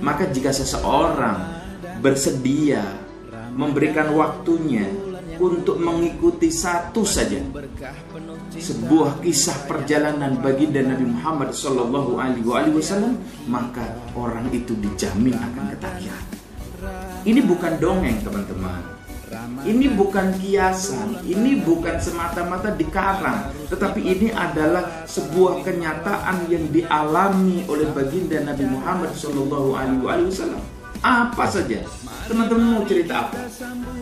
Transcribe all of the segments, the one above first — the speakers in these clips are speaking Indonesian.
Maka jika seseorang bersedia memberikan waktunya untuk mengikuti satu saja sebuah kisah perjalanan baginda Nabi Muhammad Sallallahu Alaihi Wasallam, maka orang itu dijamin akan ketagihan. Ini bukan dongeng, teman-teman. Ini bukan kiasan, ini bukan semata-mata dikarang, tetapi ini adalah sebuah kenyataan yang dialami oleh baginda Nabi Muhammad Sallallahu Alaihi Wasallam. Apa saja, teman-teman mau cerita apa?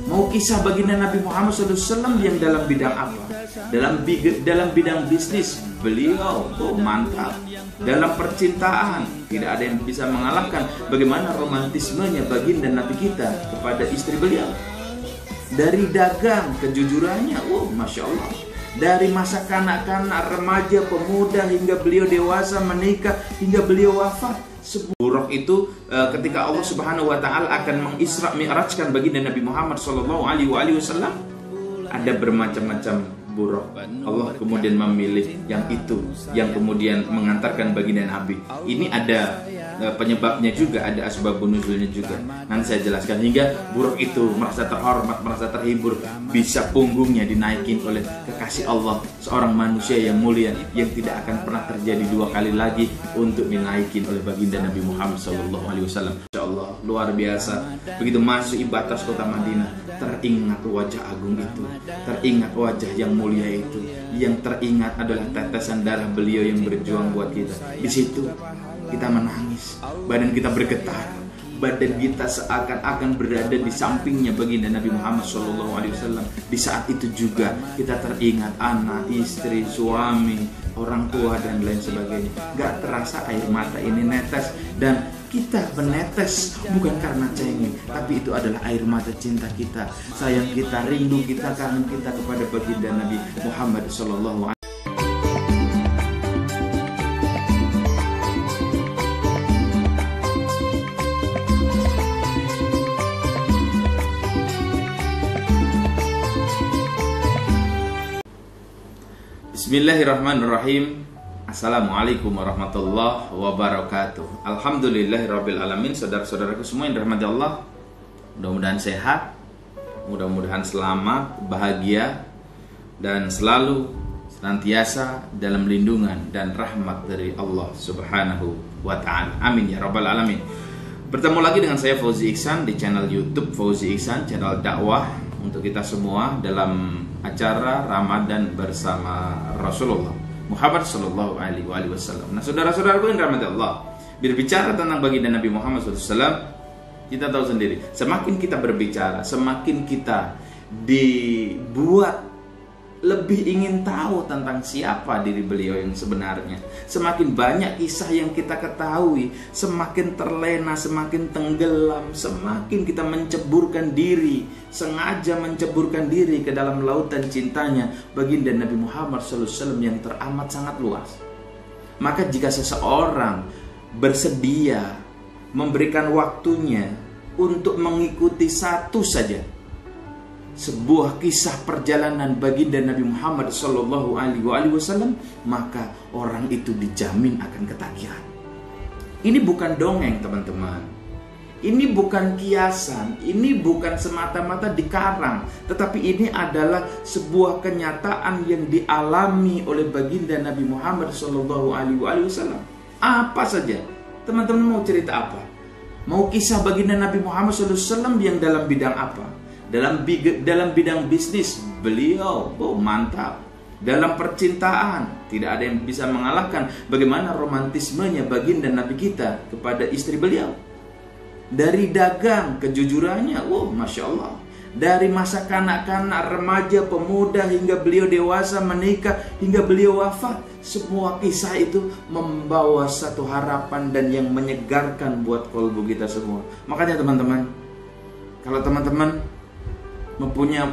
Mau kisah baginda Nabi Muhammad SAW yang dalam bidang apa? Dalam bidang bisnis, beliau mantap. Dalam percintaan, tidak ada yang bisa mengalahkan bagaimana romantismenya baginda Nabi kita kepada istri beliau. Dari dagang, kejujurannya, Masya Allah. Dari masa kanak-kanak, remaja, pemuda, hingga beliau dewasa, menikah, hingga beliau wafat. Buraq itu ketika Allah Subhanahu wa Ta'ala akan mengisra mi'rajkan baginda Nabi Muhammad Sallallahu Alaihi Wasallam, ada bermacam-macam buraq. Allah kemudian memilih yang itu, yang kemudian mengantarkan baginda Nabi. Ini ada penyebabnya juga, ada asbabun nuzulnya juga. Nanti saya jelaskan. Hingga buraq itu merasa terhormat, merasa terhibur, bisa punggungnya dinaikin oleh kekasih Allah, seorang manusia yang mulia, yang tidak akan pernah terjadi dua kali lagi untuk dinaikin oleh baginda Nabi Muhammad SAW. Insya Allah, luar biasa. Begitu masuk batas kota Madinah, teringat wajah agung itu, teringat wajah yang mulia itu, yang teringat adalah tetesan darah beliau yang berjuang buat kita. Di situ kita menangis, badan kita bergetar, badan kita seakan-akan berada di sampingnya baginda Nabi Muhammad SAW. Di saat itu juga kita teringat anak, istri, suami, orang tua, dan lain sebagainya. Gak terasa air mata ini netes, dan kita menetes bukan karena cengeng, tapi itu adalah air mata cinta kita, sayang kita, rindu kita, kangen kita kepada baginda Nabi Muhammad SAW. Bismillahirrahmanirrahim. Assalamualaikum warahmatullahi wabarakatuh. Alhamdulillahirabbil alamin. Saudara-saudaraku semua yang dirahmati Allah, mudah-mudahan sehat, mudah-mudahan selamat, bahagia, dan selalu senantiasa dalam lindungan dan rahmat dari Allah Subhanahu wa Ta'ala. Amin ya rabbal alamin. Bertemu lagi dengan saya Fauzi Ihsan di channel YouTube Fauzi Ihsan, channel dakwah untuk kita semua dalam acara Ramadan bersama Rasulullah Muhammad Sallallahu Alaihi Wasallam. Nah, saudara-saudaraku yang dirahmati Allah, berbicara tentang baginda Nabi Muhammad SAW, kita tahu sendiri, semakin kita berbicara, semakin kita dibuat lebih ingin tahu tentang siapa diri beliau yang sebenarnya. Semakin banyak kisah yang kita ketahui, semakin terlena, semakin tenggelam, semakin kita menceburkan diri, sengaja menceburkan diri ke dalam lautan cintanya baginda Nabi Muhammad SAW yang teramat sangat luas. Maka jika seseorang bersedia memberikan waktunya untuk mengikuti satu saja sebuah kisah perjalanan baginda Nabi Muhammad Sallallahu Alaihi Wasallam, maka orang itu dijamin akan ketagihan. Ini bukan dongeng, teman-teman. Ini bukan kiasan, ini bukan semata-mata dikarang, tetapi ini adalah sebuah kenyataan yang dialami oleh baginda Nabi Muhammad Sallallahu Alaihi Wasallam. Apa saja, teman-teman mau cerita apa? Mau kisah baginda Nabi Muhammad SAW yang dalam bidang apa? Dalam bidang bisnis, beliau mantap. Dalam percintaan, tidak ada yang bisa mengalahkan bagaimana romantismenya baginda Nabi kita kepada istri beliau. Dari dagang, kejujurannya, Masya Allah. Dari masa kanak-kanak, remaja, pemuda, hingga beliau dewasa, menikah, hingga beliau wafat. Semua kisah itu membawa satu harapan dan yang menyegarkan buat kalbu kita semua. Makanya teman-teman, kalau teman-teman mempunyai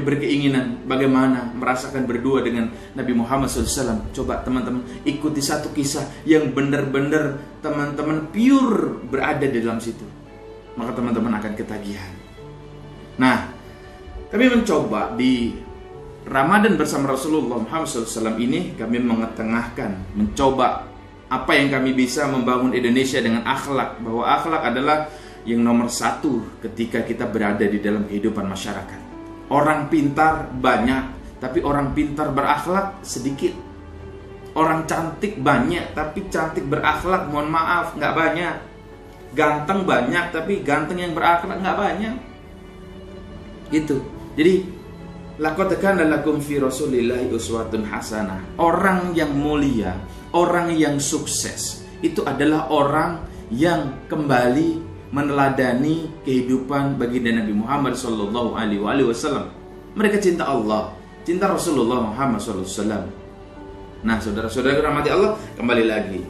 berkeinginan bagaimana merasakan berdua dengan Nabi Muhammad SAW, coba teman-teman ikuti satu kisah yang benar-benar teman-teman pure berada di dalam situ, maka teman-teman akan ketagihan. Nah, kami mencoba di Ramadan bersama Rasulullah Muhammad SAW ini, kami mengetengahkan, mencoba Apa yang kami bisa membangun Indonesia dengan akhlak, bahwa akhlak adalah yang nomor satu ketika kita berada di dalam kehidupan masyarakat. Orang pintar banyak, tapi orang pintar berakhlak sedikit. Orang cantik banyak, tapi cantik berakhlak, mohon maaf, nggak banyak. Ganteng banyak, tapi ganteng yang berakhlak nggak banyak. Gitu. Jadi, laqad kana lakum fi Rasulillahi uswatun hasanah. Orang yang mulia, orang yang sukses, itu adalah orang yang kembali meneladani kehidupan baginda Nabi Muhammad sallallahu alaihi wasallam. Mereka cinta Allah, cinta Rasulullah Muhammad sallallahu alaihi wasallam. Nah, saudara-saudara rahmati Allah, kembali lagi.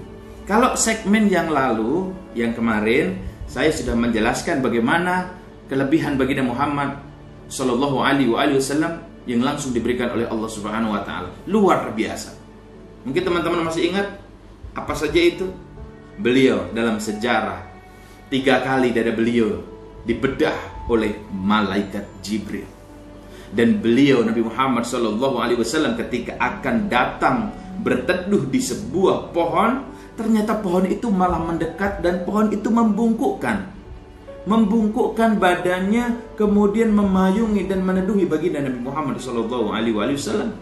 Kalau segmen yang lalu, yang kemarin, saya sudah menjelaskan bagaimana kelebihan baginda Muhammad sallallahu alaihi wasallam yang langsung diberikan oleh Allah Subhanahu wa taala. Luar biasa. Mungkin teman-teman masih ingat apa saja itu? Beliau dalam sejarah 3 kali dada beliau dibedah oleh malaikat Jibril. Dan beliau Nabi Muhammad sallallahu alaihi wasallam ketika akan datang berteduh di sebuah pohon, ternyata pohon itu malah mendekat dan pohon itu membungkukkan badannya, kemudian memayungi dan meneduhi baginda Nabi Muhammad sallallahu alaihi wasallam.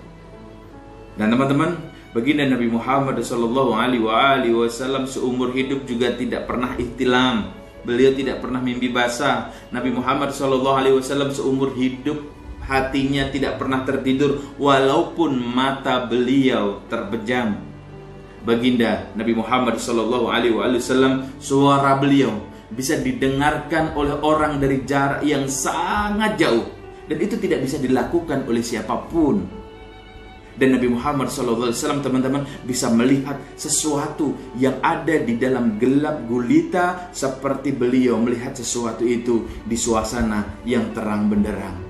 Dan teman-teman, baginda Nabi Muhammad sallallahu alaihi wasallam seumur hidup juga tidak pernah ihtilam. Beliau tidak pernah mimpi basah. Nabi Muhammad sallallahu alaihi wasallam seumur hidup hatinya tidak pernah tertidur walaupun mata beliau terbejam. Baginda Nabi Muhammad sallallahu alaihi wasallam, suara beliau bisa didengarkan oleh orang dari jarak yang sangat jauh, dan itu tidak bisa dilakukan oleh siapapun. Dan Nabi Muhammad SAW, teman-teman, bisa melihat sesuatu yang ada di dalam gelap gulita seperti beliau melihat sesuatu itu di suasana yang terang benderang.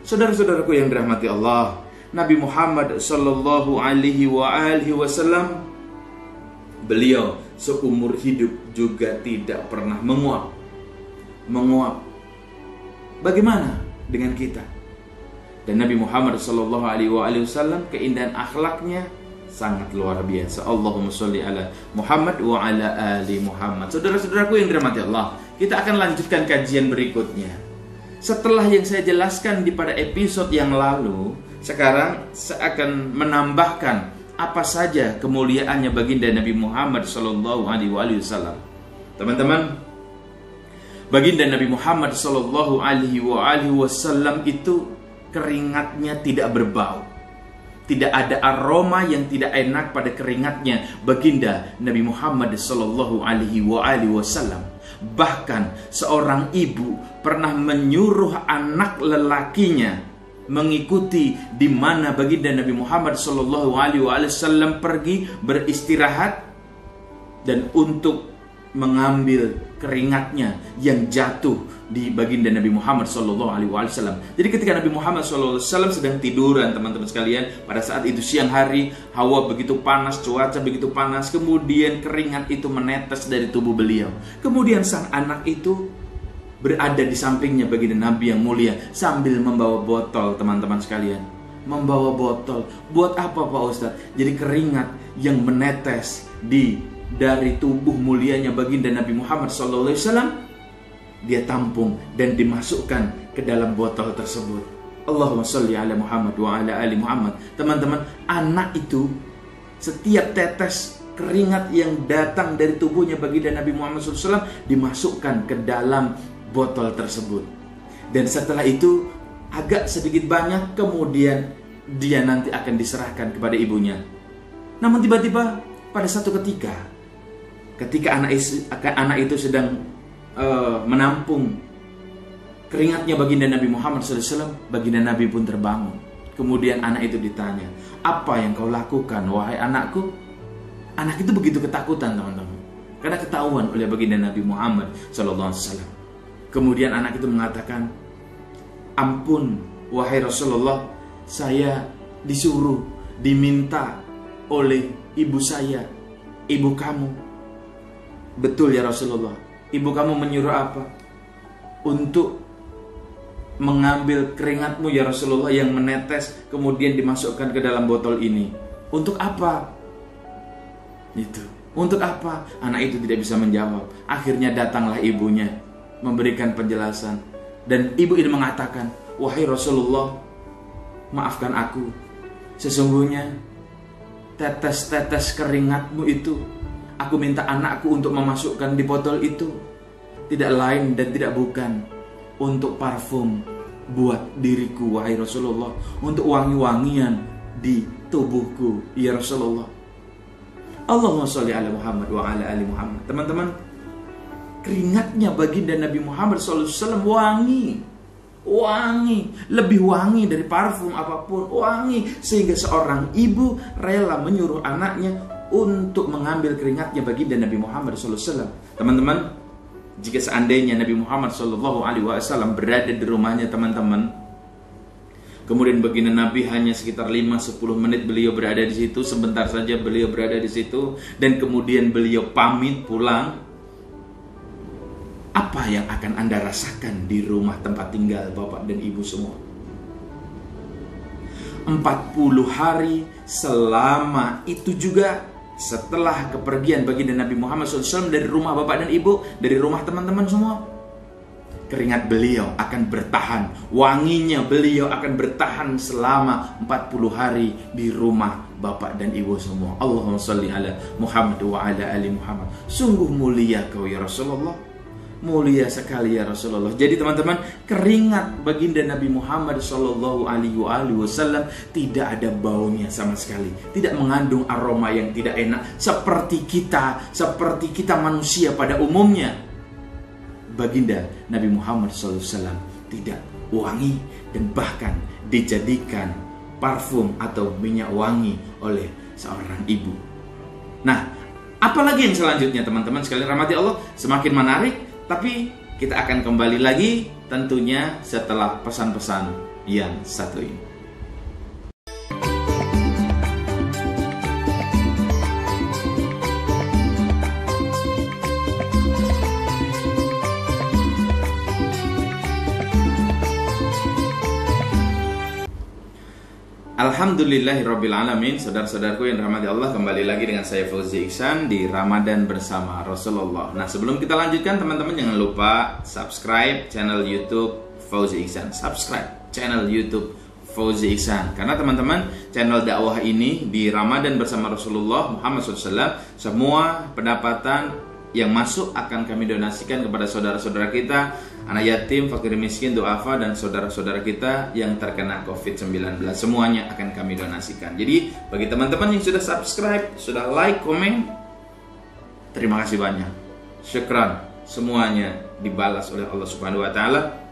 Saudara-saudaraku yang dirahmati Allah, Nabi Muhammad SAW, beliau seumur hidup juga tidak pernah menguap. Bagaimana dengan kita? Dan Nabi Muhammad SAW, keindahan akhlaknya sangat luar biasa. Allahumma sholli ala Muhammad wa ala ali Muhammad. Saudara-saudaraku yang dirahmati Allah, kita akan lanjutkan kajian berikutnya. Setelah yang saya jelaskan di pada episode yang lalu, sekarang saya akan menambahkan apa saja kemuliaannya baginda Nabi Muhammad SAW. Teman-teman, baginda Nabi Muhammad SAW itu keringatnya tidak berbau. Tidak ada aroma yang tidak enak pada keringatnya baginda Nabi Muhammad SAW. Bahkan seorang ibu pernah menyuruh anak lelakinya mengikuti di mana baginda Nabi Muhammad SAW pergi beristirahat, dan untuk mengambil keringatnya yang jatuh di baginda Nabi Muhammad SAW. Jadi ketika Nabi Muhammad SAW sedang tiduran, teman-teman sekalian, pada saat itu siang hari, hawa begitu panas, cuaca begitu panas, kemudian keringat itu menetes dari tubuh beliau. Kemudian sang anak itu berada di sampingnya baginda Nabi yang mulia sambil membawa botol, teman-teman sekalian. Membawa botol. Buat apa Pak Ustadz? Jadi keringat yang menetes dari tubuh mulianya baginda Nabi Muhammad SAW, dia tampung dan dimasukkan ke dalam botol tersebut. Allahumma sholli ala Muhammad wa ala ali Muhammad. Teman-teman, anak itu setiap tetes keringat yang datang dari tubuhnya baginda Nabi Muhammad SAW dimasukkan ke dalam botol tersebut. Dan setelah itu agak sedikit banyak, kemudian dia nanti akan diserahkan kepada ibunya. Namun tiba-tiba pada satu ketika anak itu sedang menampung keringatnya baginda Nabi Muhammad SAW, baginda Nabi pun terbangun. Kemudian anak itu ditanya, "Apa yang kau lakukan, wahai anakku?" Anak itu begitu ketakutan, teman-teman, karena ketahuan oleh baginda Nabi Muhammad SAW. Kemudian anak itu mengatakan, "Ampun, wahai Rasulullah, saya disuruh, diminta oleh ibu saya, ibu kamu." "Betul ya Rasulullah, ibu kamu menyuruh apa?" "Untuk mengambil keringatmu ya Rasulullah yang menetes, kemudian dimasukkan ke dalam botol ini." "Untuk apa?" "Itu, Untuk apa? Anak itu tidak bisa menjawab. Akhirnya datanglah ibunya memberikan penjelasan. Dan ibu ini mengatakan, wahai Rasulullah, maafkan aku. Sesungguhnya tetes-tetes keringatmu itu, aku minta anakku untuk memasukkan di botol itu. Tidak lain dan tidak bukan untuk parfum buat diriku, wahai Rasulullah. Untuk wangi-wangian di tubuhku, ya Rasulullah. Allahumma sholli ala Muhammad wa ala ali Muhammad. Teman-teman, keringatnya baginda Nabi Muhammad SAW wangi. Wangi, lebih wangi dari parfum apapun, wangi. Sehingga seorang ibu rela menyuruh anaknya untuk mengambil keringatnya baginda Nabi Muhammad SAW. Teman-teman, jika seandainya Nabi Muhammad SAW berada di rumahnya teman-teman, kemudian baginda Nabi hanya sekitar 5-10 menit beliau berada di situ, sebentar saja beliau berada di situ, dan kemudian beliau pamit pulang. Apa yang akan Anda rasakan di rumah tempat tinggal Bapak dan Ibu semua? 40 hari selama itu juga setelah kepergian baginda Nabi Muhammad SAW dari rumah Bapak dan Ibu, dari rumah teman-teman semua, keringat beliau akan bertahan, wanginya beliau akan bertahan selama 40 hari di rumah Bapak dan Ibu semua. Allahumma sholli ala Muhammad wa ala ali Muhammad. Sungguh mulia kau ya Rasulullah. Mulia sekali ya Rasulullah. Jadi teman-teman, keringat baginda Nabi Muhammad Sallallahu Alaihi Wasallam tidak ada baunya sama sekali, tidak mengandung aroma yang tidak enak seperti kita manusia pada umumnya. Baginda Nabi Muhammad SAW tidak wangi dan bahkan dijadikan parfum atau minyak wangi oleh seorang ibu. Nah, apalagi yang selanjutnya teman-teman sekalian rahmati Allah, semakin menarik, tapi kita akan kembali lagi tentunya setelah pesan-pesan yang satu ini. Alhamdulillahirrabbilalamin. Saudara-saudaraku yang dirahmati Allah, kembali lagi dengan saya Fauzi Ihsan di Ramadan bersama Rasulullah. Nah, sebelum kita lanjutkan teman-teman, jangan lupa subscribe channel YouTube Fauzi Ihsan. Subscribe channel YouTube Fauzi Ihsan. Karena teman-teman, channel dakwah ini di Ramadan bersama Rasulullah Muhammad SAW, semua pendapatan yang masuk akan kami donasikan kepada saudara-saudara kita, anak yatim, fakir miskin, duafa, dan saudara-saudara kita yang terkena COVID-19. Semuanya akan kami donasikan. Jadi bagi teman-teman yang sudah subscribe, sudah like, komen, terima kasih banyak. Syukran, semuanya dibalas oleh Allah Subhanahu wa taala.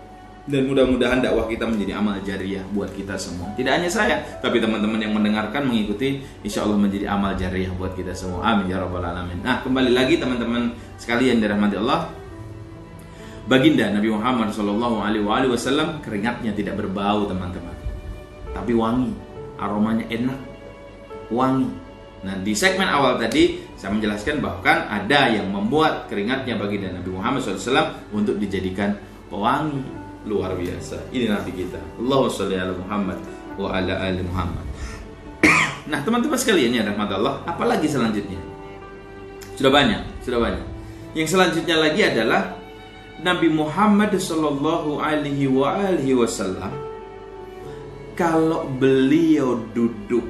Dan mudah-mudahan dakwah kita menjadi amal jariah buat kita semua. Tidak hanya saya, tapi teman-teman yang mendengarkan, mengikuti, insya Allah menjadi amal jariah buat kita semua. Amin ya rabbal alamin. Nah, kembali lagi teman-teman sekalian dirahmati Allah. Baginda Nabi Muhammad SAW keringatnya tidak berbau teman-teman, tapi wangi, aromanya enak, wangi. Nah, di segmen awal tadi saya menjelaskan bahkan ada yang membuat keringatnya baginda Nabi Muhammad SAW untuk dijadikan pewangi. Luar biasa. Ini nanti kita. Allahumma sholli ala Muhammad wa ala ali Muhammad. Nah, teman-teman sekalian ya rahmat Allah, apalagi selanjutnya? Sudah banyak. Yang selanjutnya lagi adalah Nabi Muhammad sallallahu alaihi wasallam, kalau beliau duduk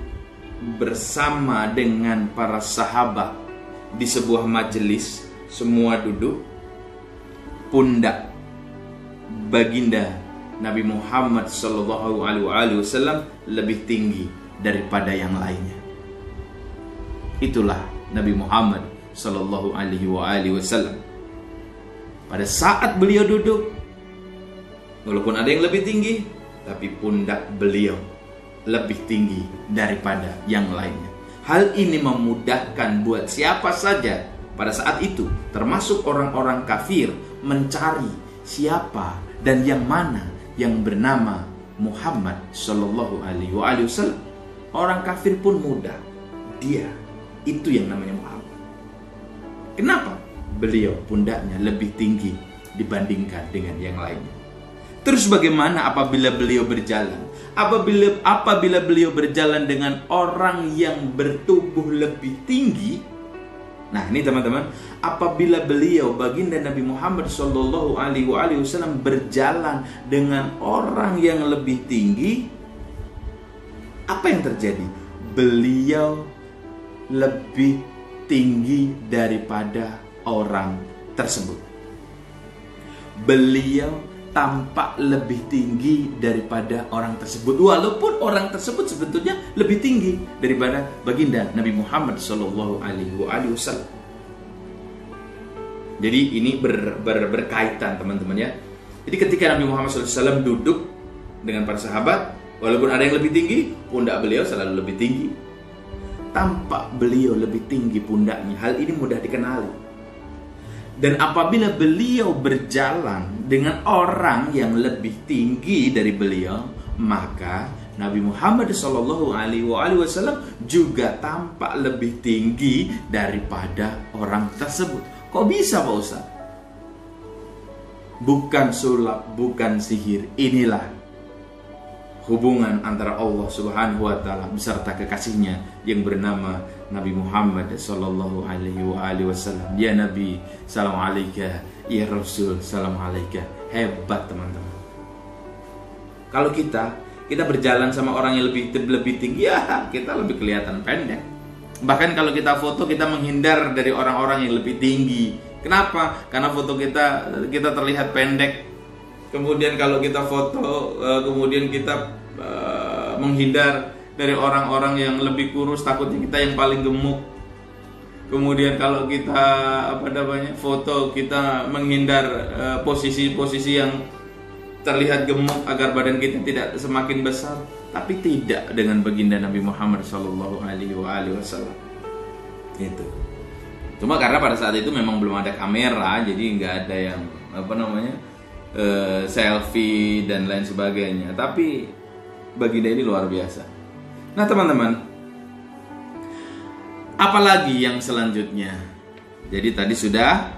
bersama dengan para sahabat di sebuah majelis, semua duduk, pundak baginda Nabi Muhammad sallallahu alaihi wasallam lebih tinggi daripada yang lainnya. Itulah Nabi Muhammad sallallahu alaihi wasallam. Pada saat beliau duduk, walaupun ada yang lebih tinggi, tapi pundak beliau lebih tinggi daripada yang lainnya. Hal ini memudahkan buat siapa saja pada saat itu, termasuk orang-orang kafir, mencari siapa dan yang mana yang bernama Muhammad sallallahu alaihi wasallam. Orang kafir pun mudah, dia itu yang namanya Muhammad. Kenapa? Beliau pundaknya lebih tinggi dibandingkan dengan yang lainnya. Terus bagaimana apabila beliau berjalan? Apabila beliau berjalan dengan orang yang bertubuh lebih tinggi, Nah ini teman-teman, apabila beliau baginda Nabi Muhammad Shallallahu Alaihi Wasallam berjalan dengan orang yang lebih tinggi, apa yang terjadi? Beliau lebih tinggi daripada orang tersebut. Beliau tampak lebih tinggi daripada orang tersebut, walaupun orang tersebut sebetulnya lebih tinggi daripada baginda Nabi Muhammad Shallallahu Alaihi Wasallam. Jadi ini berkaitan teman-teman ya. Jadi ketika Nabi Muhammad SAW duduk dengan para sahabat, walaupun ada yang lebih tinggi, pundak beliau selalu lebih tinggi. Tampak beliau lebih tinggi pundaknya. Hal ini mudah dikenali. Dan apabila beliau berjalan dengan orang yang lebih tinggi dari beliau, maka Nabi Muhammad SAW juga tampak lebih tinggi daripada orang tersebut. Kok bisa Pak Ustaz? Bukan sulap, bukan sihir. Inilah hubungan antara Allah Subhanahu wa Ta'ala beserta kekasihnya yang bernama Nabi Muhammad Sallallahu Alaihi Wasallam. Ya Nabi, salam alaika. Ya Rasul, salam alaika. Hebat teman-teman. Kalau kita berjalan sama orang yang lebih tinggi, ya kita lebih kelihatan pendek. Bahkan kalau kita foto, kita menghindar dari orang-orang yang lebih tinggi. Kenapa? Karena foto kita terlihat pendek. Kemudian kalau kita foto, kemudian kita menghindar dari orang-orang yang lebih kurus, takutnya kita yang paling gemuk. Kemudian kalau kita foto, kita menghindar posisi-posisi yang terlihat gemuk agar badan kita tidak semakin besar. Tapi tidak dengan baginda Nabi Muhammad Shallallahu Alaihi Wasallam. Itu. Cuma karena pada saat itu memang belum ada kamera, jadi nggak ada yang selfie dan lain sebagainya. Tapi baginda ini luar biasa. Nah teman-teman, apalagi yang selanjutnya? Jadi tadi sudah.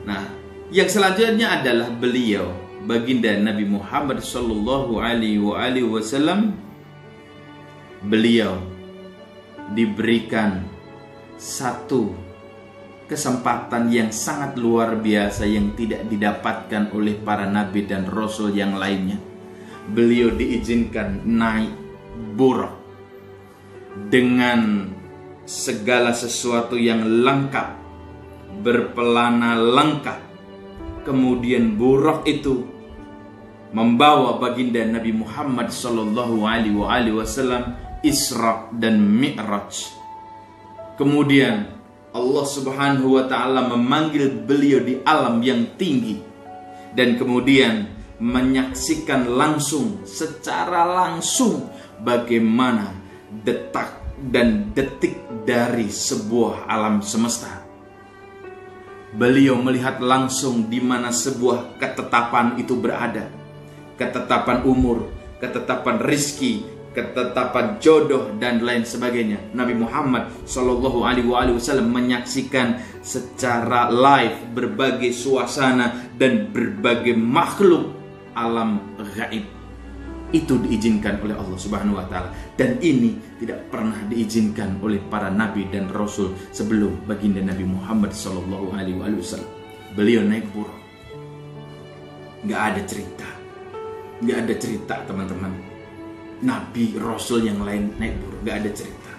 Nah, yang selanjutnya adalah beliau baginda Nabi Muhammad Shallallahu Alaihi Wasallam. Beliau diberikan satu kesempatan yang sangat luar biasa yang tidak didapatkan oleh para nabi dan rasul yang lainnya. Beliau diizinkan naik buraq dengan segala sesuatu yang lengkap, berpelana lengkap. Kemudian buraq itu membawa baginda Nabi Muhammad Sallallahu Alaihi Wasallam Isra dan Mi'raj. Kemudian Allah Subhanahu wa Ta'ala memanggil beliau di alam yang tinggi, dan kemudian menyaksikan langsung, secara langsung, bagaimana detak dan detik dari sebuah alam semesta. Beliau melihat langsung di mana sebuah ketetapan itu berada. Ketetapan umur, ketetapan rizki, ketetapan jodoh dan lain sebagainya. Nabi Muhammad Shallallahu Alaihi Wasallam menyaksikan secara live berbagai suasana dan berbagai makhluk alam gaib. Itu diizinkan oleh Allah Subhanahu Wa Taala, dan ini tidak pernah diizinkan oleh para nabi dan rasul sebelum baginda Nabi Muhammad Shallallahu Alaihi Wasallam. Beliau naik buraq. Nggak ada cerita teman-teman. Nabi, Rasul yang lain naik buraq, gak ada cerita.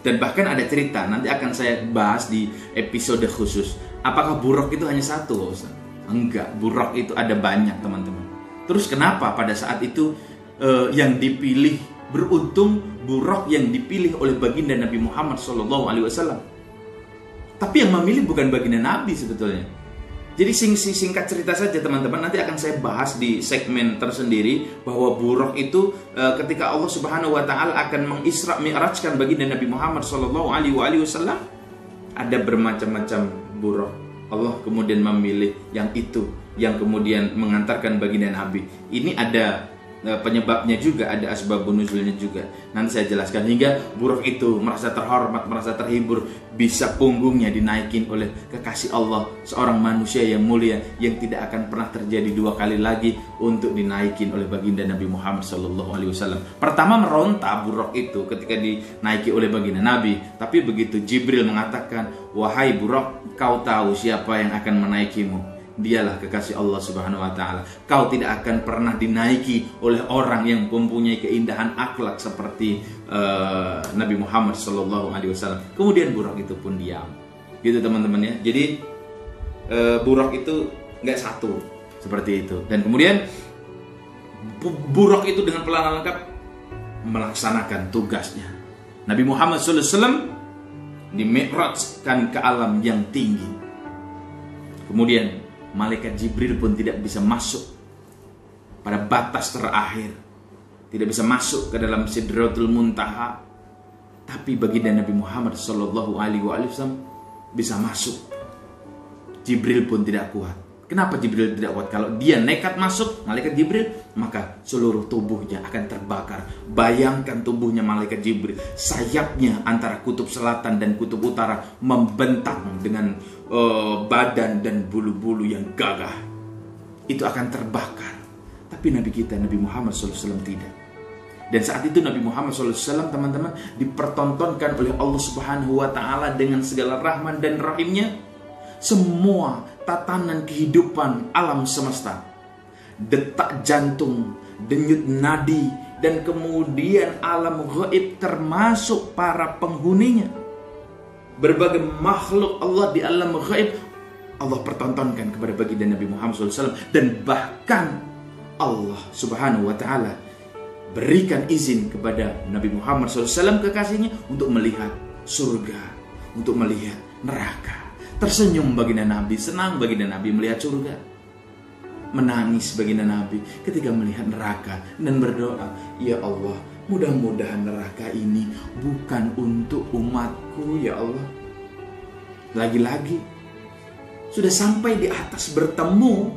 Dan bahkan ada cerita, nanti akan saya bahas di episode khusus. Apakah buraq itu hanya satu, Ustaz? Enggak, buraq itu ada banyak teman-teman. Terus kenapa pada saat itu yang dipilih, beruntung buraq yang dipilih oleh baginda Nabi Muhammad SAW. Tapi yang memilih bukan baginda Nabi sebetulnya. Jadi singkat cerita saja teman-teman, nanti akan saya bahas di segmen tersendiri bahwa buraq itu ketika Allah Subhanahu wa Ta'ala akan mengisra mi'rajkan baginda Nabi Muhammad Sallallahu Alaihi Wasallam, ada bermacam-macam buraq. Allah kemudian memilih yang itu, yang kemudian mengantarkan baginda Nabi. Ini ada penyebabnya juga, ada asbabun nuzulnya juga. Nanti saya jelaskan. Hingga Buraq itu merasa terhormat, merasa terhibur, bisa punggungnya dinaikin oleh kekasih Allah, seorang manusia yang mulia yang tidak akan pernah terjadi dua kali lagi untuk dinaikin oleh baginda Nabi Muhammad SAW. Pertama meronta Buraq itu ketika dinaiki oleh baginda Nabi, tapi begitu Jibril mengatakan, wahai Buraq, kau tahu siapa yang akan menaikimu? Dialah kekasih Allah Subhanahu wa taala. Kau tidak akan pernah dinaiki oleh orang yang mempunyai keindahan akhlak seperti Nabi Muhammad sallallahu alaihi wasallam. Kemudian Buraq itu pun diam. Gitu teman-teman ya. Jadi Buraq itu nggak satu seperti itu. Dan kemudian Buraq itu dengan pelana lengkap melaksanakan tugasnya. Nabi Muhammad sallallahu alaihi wasallam dimi'rajkan ke alam yang tinggi. Kemudian malaikat Jibril pun tidak bisa masuk pada batas terakhir, tidak bisa masuk ke dalam Sidratul Muntaha, tapi baginda Nabi Muhammad sallallahu alaihi wasallam bisa masuk. Jibril pun tidak kuat. Kenapa Jibril tidak kuat? Kalau dia nekat masuk, malaikat Jibril, maka seluruh tubuhnya akan terbakar. Bayangkan tubuhnya malaikat Jibril, sayapnya antara kutub selatan dan kutub utara membentang dengan badan dan bulu-bulu yang gagah. Itu akan terbakar. Tapi Nabi kita, Nabi Muhammad SAW tidak. Dan saat itu Nabi Muhammad SAW, teman-teman, dipertontonkan oleh Allah Subhanahu wa Ta'ala dengan segala rahman dan rahimnya. Semua tatanan kehidupan alam semesta, detak jantung, denyut nadi, dan kemudian alam gaib termasuk para penghuninya, berbagai makhluk Allah di alam gaib Allah pertontonkan kepada baginda Nabi Muhammad SAW. Dan bahkan Allah Subhanahu wa Ta'ala berikan izin kepada Nabi Muhammad SAW, kekasihnya, untuk melihat surga, untuk melihat neraka. Tersenyum baginda Nabi, senang baginda Nabi melihat surga. Menangis baginda Nabi ketika melihat neraka dan berdoa, ya Allah, mudah-mudahan neraka ini bukan untuk umatku, ya Allah. Lagi-lagi sudah sampai di atas ketemu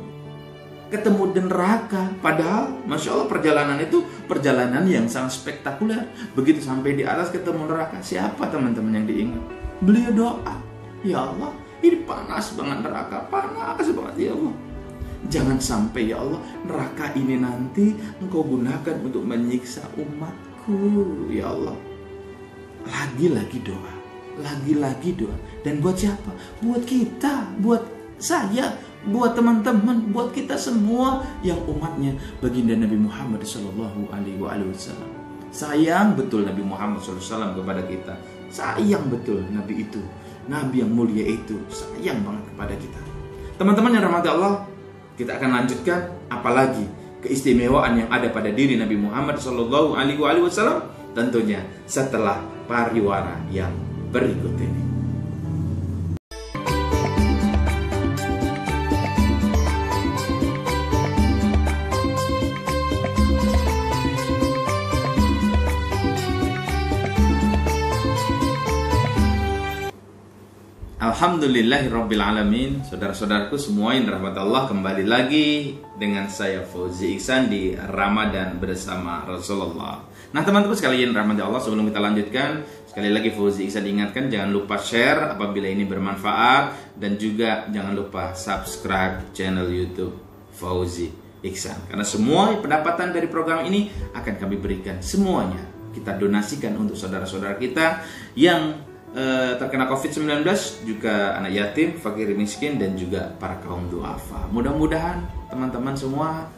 di neraka. Padahal Masya Allah perjalanan itu perjalanan yang sangat spektakuler. Begitu sampai di atas ketemu neraka, siapa teman-teman yang diingat? Beliau doa, ya Allah, ini panas banget neraka, panas banget ya Allah. Jangan sampai ya Allah neraka ini nanti Engkau gunakan untuk menyiksa umatku, ya Allah. Lagi-lagi doa, lagi-lagi doa. Dan buat siapa? Buat kita, buat saya, buat teman-teman, buat kita semua yang umatnya baginda Nabi Muhammad Sallallahu Alaihi Wasallam. Sayang betul Nabi Muhammad SAW kepada kita. Sayang betul Nabi itu, Nabi yang mulia itu sayang banget kepada kita. Teman-teman yang rahmati Allah, kita akan lanjutkan apalagi keistimewaan yang ada pada diri Nabi Muhammad Sallallahu Alaihi Wasallam, tentunya setelah pariwara yang berikut ini. Alhamdulillahirrabbilalamin. Saudara-saudaraku semua yang dirahmati Allah, kembali lagi dengan saya Fauzi Ihsan di Ramadan bersama Rasulullah. Nah teman-teman sekalian rahmati Allah, sebelum kita lanjutkan, sekali lagi Fauzi Ihsan diingatkan, jangan lupa share apabila ini bermanfaat, dan juga jangan lupa subscribe channel YouTube Fauzi Ihsan, karena semua pendapatan dari program ini akan kami berikan, semuanya kita donasikan untuk saudara-saudara kita yang terkena COVID-19, juga anak yatim, fakir miskin, dan juga para kaum duafa. Mudah-mudahan teman-teman semua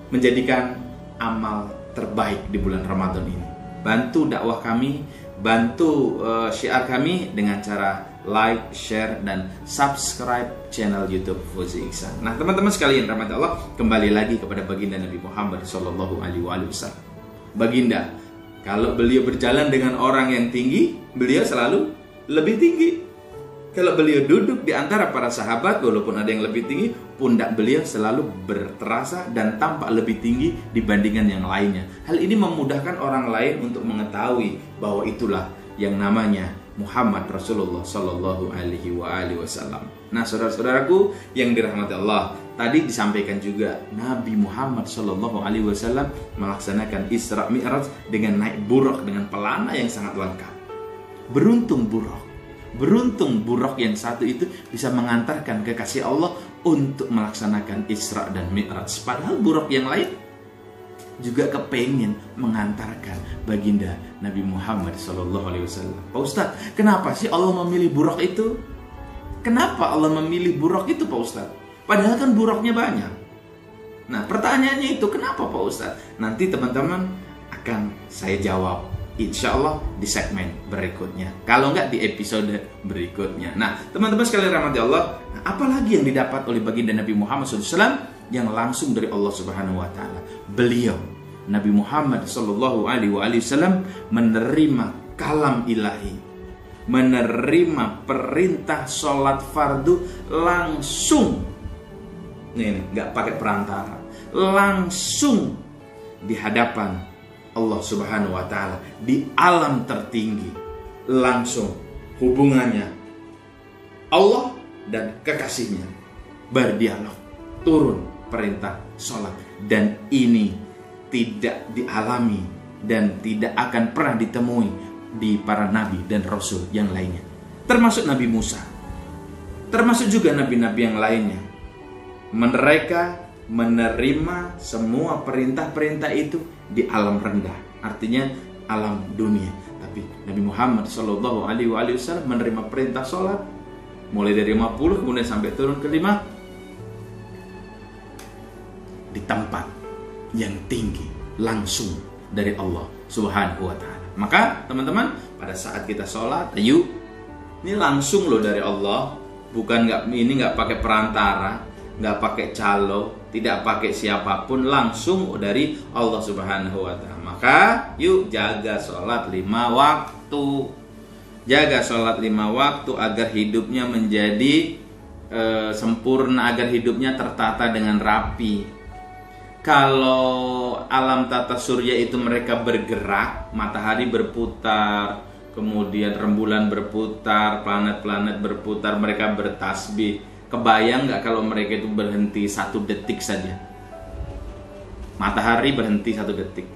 menjadikan amal terbaik di bulan Ramadan ini. Bantu dakwah kami, bantu syiar kami dengan cara like, share, dan subscribe channel YouTube Fauzi Ihsan. Nah teman-teman sekalian rahmat Allah, kembali lagi kepada baginda Nabi Muhammad Sallallahu Alaihi Wasallam. Baginda, kalau beliau berjalan dengan orang yang tinggi, beliau selalu lebih tinggi. Kalau beliau duduk di antara para sahabat, walaupun ada yang lebih tinggi, pundak beliau selalu berterasa dan tampak lebih tinggi dibandingkan yang lainnya. Hal ini memudahkan orang lain untuk mengetahui bahwa itulah yang namanya Muhammad Rasulullah Sallallahu Alaihi Wasallam. Nah, saudara-saudaraku yang dirahmati Allah, tadi disampaikan juga Nabi Muhammad Sallallahu Alaihi Wasallam melaksanakan Isra Mi'raj dengan naik buraq dengan pelana yang sangat lengkap. Beruntung buraq yang satu itu bisa mengantarkan kekasih Allah untuk melaksanakan Isra dan Mi'raj. Padahal buraq yang lain juga kepengen mengantarkan baginda Nabi Muhammad SAW. Pak Ustadz, kenapa sih Allah memilih buraq itu? Kenapa Allah memilih buraq itu, Pak Ustadz? Padahal kan buraqnya banyak. Nah, pertanyaannya itu kenapa, Pak Ustadz? Nanti teman-teman akan saya jawab, insya Allah di segmen berikutnya. Kalau nggak di episode berikutnya. Nah, teman-teman sekalian rahmati Allah, apalagi yang didapat oleh baginda Nabi Muhammad SAW yang langsung dari Allah Subhanahu wa taala. Beliau Nabi Muhammad sallallahu alaihi wasallam menerima kalam ilahi, menerima perintah sholat fardu langsung. Nih, nggak pakai perantara, langsung di hadapan Allah Subhanahu wa taala di alam tertinggi. Langsung hubungannya Allah dan kekasihnya berdialog, turun perintah sholat, dan ini tidak dialami dan tidak akan pernah ditemui di para nabi dan rasul yang lainnya, termasuk Nabi Musa, termasuk juga nabi-nabi yang lainnya. Mereka menerima semua perintah-perintah itu di alam rendah, artinya alam dunia. Tapi Nabi Muhammad Shallallahu Alaihi Wasallam menerima perintah sholat mulai dari 50 kemudian sampai turun ke 5 di tempat yang tinggi langsung dari Allah Subhanahu wa taala. Maka teman-teman, pada saat kita sholat, ayo ini langsung loh dari Allah, bukan nggak pakai perantara, nggak pakai calo, tidak pakai siapapun, langsung dari Allah Subhanahu wa taala. Maka yuk jaga sholat 5 waktu. Jaga sholat 5 waktu agar hidupnya menjadi sempurna, agar hidupnya tertata dengan rapi. Kalau alam tata surya itu mereka bergerak, matahari berputar, kemudian rembulan berputar, planet-planet berputar, mereka bertasbih. Kebayang nggak kalau mereka itu berhenti 1 detik saja? Matahari berhenti 1 detik,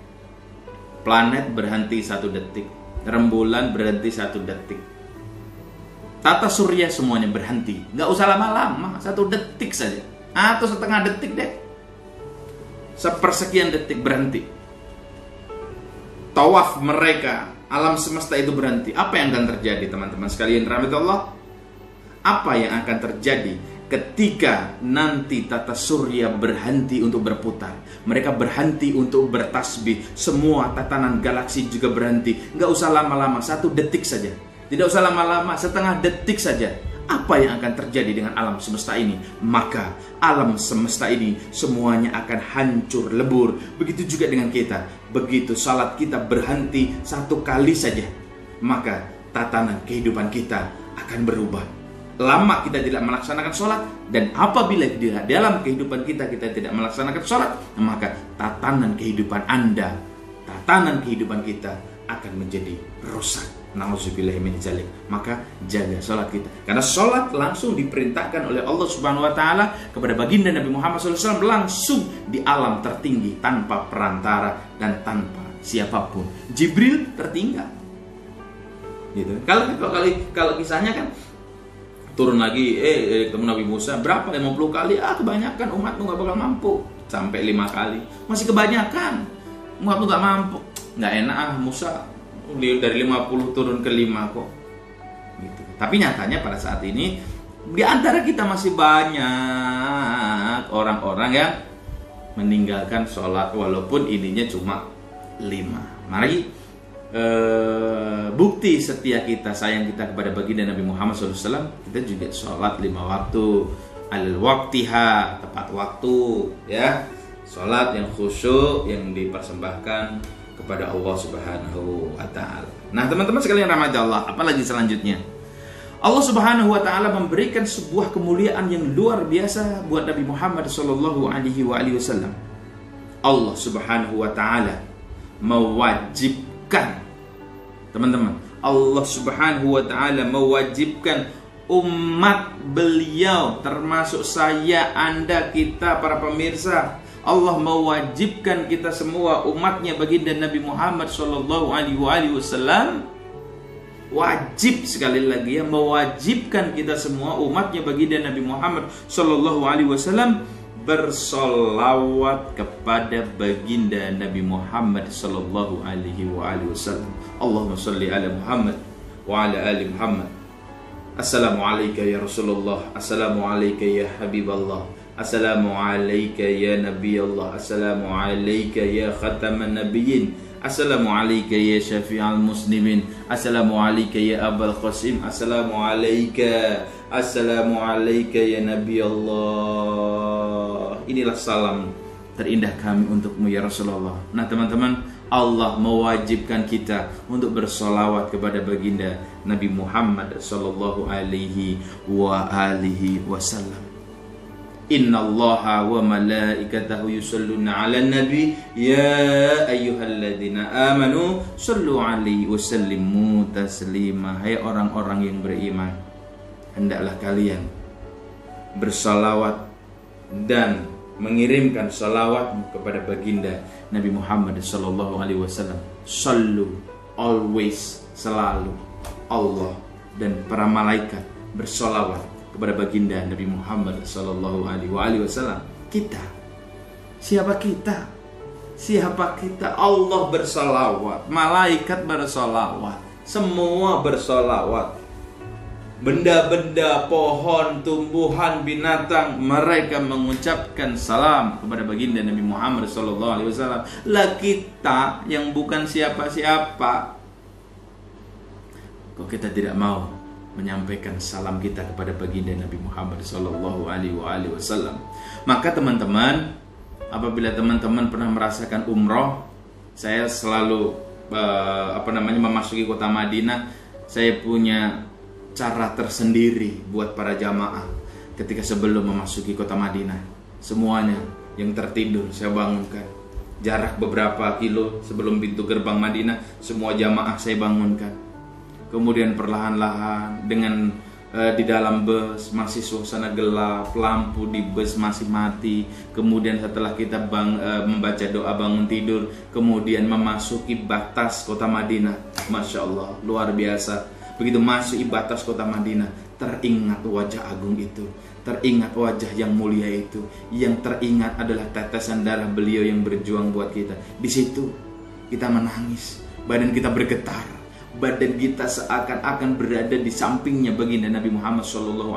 planet berhenti 1 detik, rembulan berhenti 1 detik, tata surya semuanya berhenti. Nggak usah lama-lama, 1 detik saja, atau setengah detik deh, sepersekian detik berhenti. Tawaf mereka, alam semesta itu berhenti. Apa yang akan terjadi, teman-teman sekalian rahmat Allah? Apa yang akan terjadi ketika nanti tata surya berhenti untuk berputar? Mereka berhenti untuk bertasbih. Semua tatanan galaksi juga berhenti. Nggak usah lama-lama, 1 detik saja. Tidak usah lama-lama, setengah detik saja. Apa yang akan terjadi dengan alam semesta ini? Maka alam semesta ini semuanya akan hancur lebur. Begitu juga dengan kita. Begitu salat kita berhenti 1 kali saja, maka tatanan kehidupan kita akan berubah. Lama kita tidak melaksanakan sholat, dan apabila di dalam kehidupan kita tidak melaksanakan sholat, maka tatanan kehidupan Anda, tatanan kehidupan kita akan menjadi rusak. Nauzubillahi min dzalik. Maka jaga sholat kita, karena sholat langsung diperintahkan oleh Allah Subhanahu wa taala kepada baginda Nabi Muhammad SAW langsung di alam tertinggi, tanpa perantara dan tanpa siapapun. Jibril tertinggal. Gitu. Kalau kisahnya kan turun lagi, ketemu Nabi Musa berapa? 50 kali. Kebanyakan umatmu gak bakal mampu. Sampai 5 kali. Masih kebanyakan. Umatmu gak mampu. Gak enak Musa dari 50 turun ke 5 kok. Gitu. Tapi nyatanya pada saat ini di antara kita masih banyak orang-orang yang meninggalkan sholat walaupun ininya cuma 5. Mari bukti setia kita, sayang kita kepada baginda Nabi Muhammad SAW, kita juga sholat 5 waktu al-waqtiha, tepat waktu, ya. Sholat yang khusyuk, yang dipersembahkan kepada Allah Subhanahu wa taala. Nah, teman-teman sekalian rahmat Allah, apalagi selanjutnya? Allah Subhanahu wa taala memberikan sebuah kemuliaan yang luar biasa buat Nabi Muhammad sallallahu alaihi wasallam. Allah Subhanahu wa taala mewajibkan, teman-teman, Allah Subhanahu wa taala mewajibkan umat beliau, termasuk saya, Anda, kita para pemirsa. Allah mewajibkan kita semua umatnya baginda Nabi Muhammad sallallahu alaihi wasallam, wajib, sekali lagi ya, mewajibkan kita semua umatnya baginda Nabi Muhammad sallallahu alaihi wasallam bersolawat kepada baginda Nabi Muhammad sallallahu alaihi wasallam. Allahumma sholli ala Muhammad wa ala ali Muhammad. Assalamualaikum ya Rasulullah, assalamualaikum ya Habiballah, assalamualaikum ya Nabi Allah, assalamualaikum ya khataman nabiyyin, assalamualaikum ya syafi'al muslimin, assalamualaikum ya Abul Qasim, assalamualaikum ya Nabi Allah. Inilah salam terindah kami untukmu ya Rasulullah. Nah teman-teman, Allah mewajibkan kita untuk bersolawat kepada baginda Nabi Muhammad sallallahu alaihi wasallam. Innallaha wa malaikatahu yusholluna 'alan nabi ya ayyuhalladzina amanu shollu 'alaihi wa sallimu taslima. Hai orang-orang yang beriman, hendaklah kalian bersalawat dan mengirimkan salawat kepada baginda Nabi Muhammad sallallahu alaihi wasallam. Sallu, always, selalu. Allah dan para malaikat bersalawat kepada baginda Nabi Muhammad sallallahu alaihi wasallam. Kita, siapa kita? Siapa kita? Allah bersalawat, malaikat bersalawat, semua bersalawat. Benda-benda, pohon, tumbuhan, binatang, mereka mengucapkan salam kepada baginda Nabi Muhammad SAW. Lah kita yang bukan siapa-siapa, kok kita tidak mau menyampaikan salam kita kepada baginda Nabi Muhammad SAW? Maka teman-teman, apabila teman-teman pernah merasakan umroh, saya selalu memasuki kota Madinah, saya punya cara tersendiri buat para jamaah ketika sebelum memasuki kota Madinah. Semuanya yang tertidur saya bangunkan. Jarak beberapa kilo sebelum pintu gerbang Madinah, semua jamaah saya bangunkan. Kemudian perlahan-lahan dengan di dalam bus masih suasana gelap, lampu di bus masih mati. Kemudian setelah kita membaca doa bangun tidur, kemudian memasuki batas kota Madinah. Masya Allah, luar biasa. Begitu masuk di batas kota Madinah, teringat wajah agung itu, teringat wajah yang mulia itu, yang teringat adalah tetesan darah beliau yang berjuang buat kita. Di situ kita menangis, badan kita bergetar, badan kita seakan-akan berada di sampingnya baginda Nabi Muhammad SAW.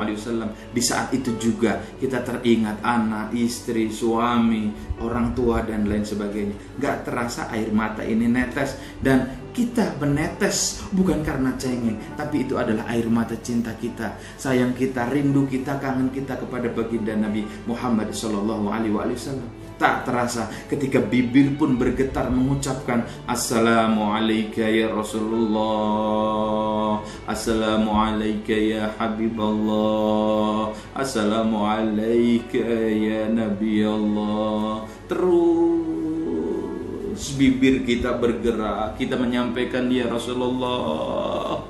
Di saat itu juga kita teringat anak, istri, suami, orang tua dan lain sebagainya. Gak terasa air mata ini netes, dan kita menetes bukan karena cengeng, tapi itu adalah air mata cinta kita, sayang kita, rindu kita, kangen kita kepada baginda Nabi Muhammad SAW. Tak terasa ketika bibir pun bergetar mengucapkan Assalamualaikum ya Rasulullah, Assalamualaikum ya Habiballah, Assalamualaikum ya Nabi Allah. Terus bibir kita bergerak, kita menyampaikan ya Rasulullah,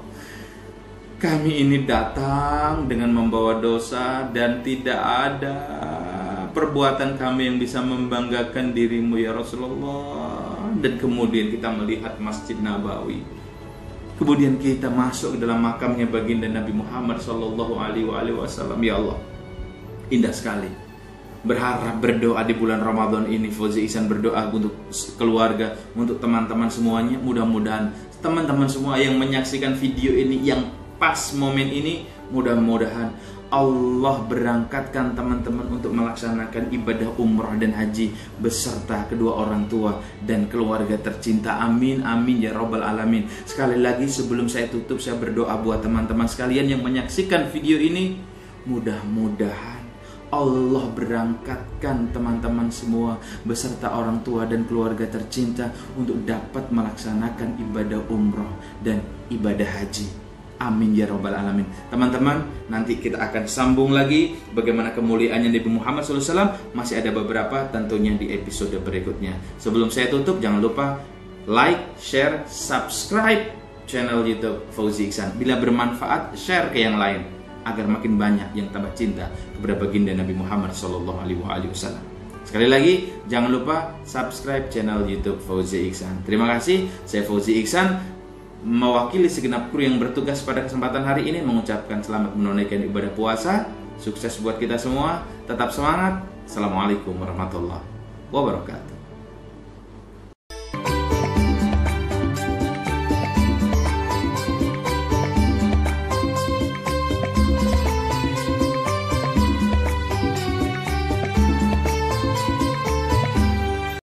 kami ini datang dengan membawa dosa dan tidak ada perbuatan kami yang bisa membanggakan dirimu ya Rasulullah. Dan kemudian kita melihat Masjid Nabawi, kemudian kita masuk ke dalam makamnya baginda Nabi Muhammad SAW. Ya Allah, indah sekali. Berharap, berdoa di bulan Ramadan ini, Fauzi Ihsan berdoa untuk keluarga, untuk teman-teman semuanya. Mudah-mudahan teman-teman semua yang menyaksikan video ini, yang pas momen ini, mudah-mudahan Allah berangkatkan teman-teman untuk melaksanakan ibadah umrah dan haji beserta kedua orang tua dan keluarga tercinta. Amin, amin ya Rabbal Alamin. Sekali lagi sebelum saya tutup, saya berdoa buat teman-teman sekalian yang menyaksikan video ini. Mudah-mudahan Allah berangkatkan teman-teman semua beserta orang tua dan keluarga tercinta untuk dapat melaksanakan ibadah umrah dan ibadah haji. Amin ya Rabbal Alamin. Teman-teman, nanti kita akan sambung lagi bagaimana kemuliaannya Nabi Muhammad SAW. Masih ada beberapa tentunya di episode berikutnya. Sebelum saya tutup, jangan lupa like, share, subscribe channel YouTube Fauzi Iksan. Bila bermanfaat, share ke yang lain agar makin banyak yang tambah cinta kepada baginda Nabi Muhammad SAW. Sekali lagi, jangan lupa subscribe channel YouTube Fauzi Iksan. Terima kasih, saya Fauzi Iksan, mewakili segenap kru yang bertugas pada kesempatan hari ini mengucapkan selamat menunaikan ibadah puasa. Sukses buat kita semua, tetap semangat. Assalamualaikum warahmatullahi wabarakatuh.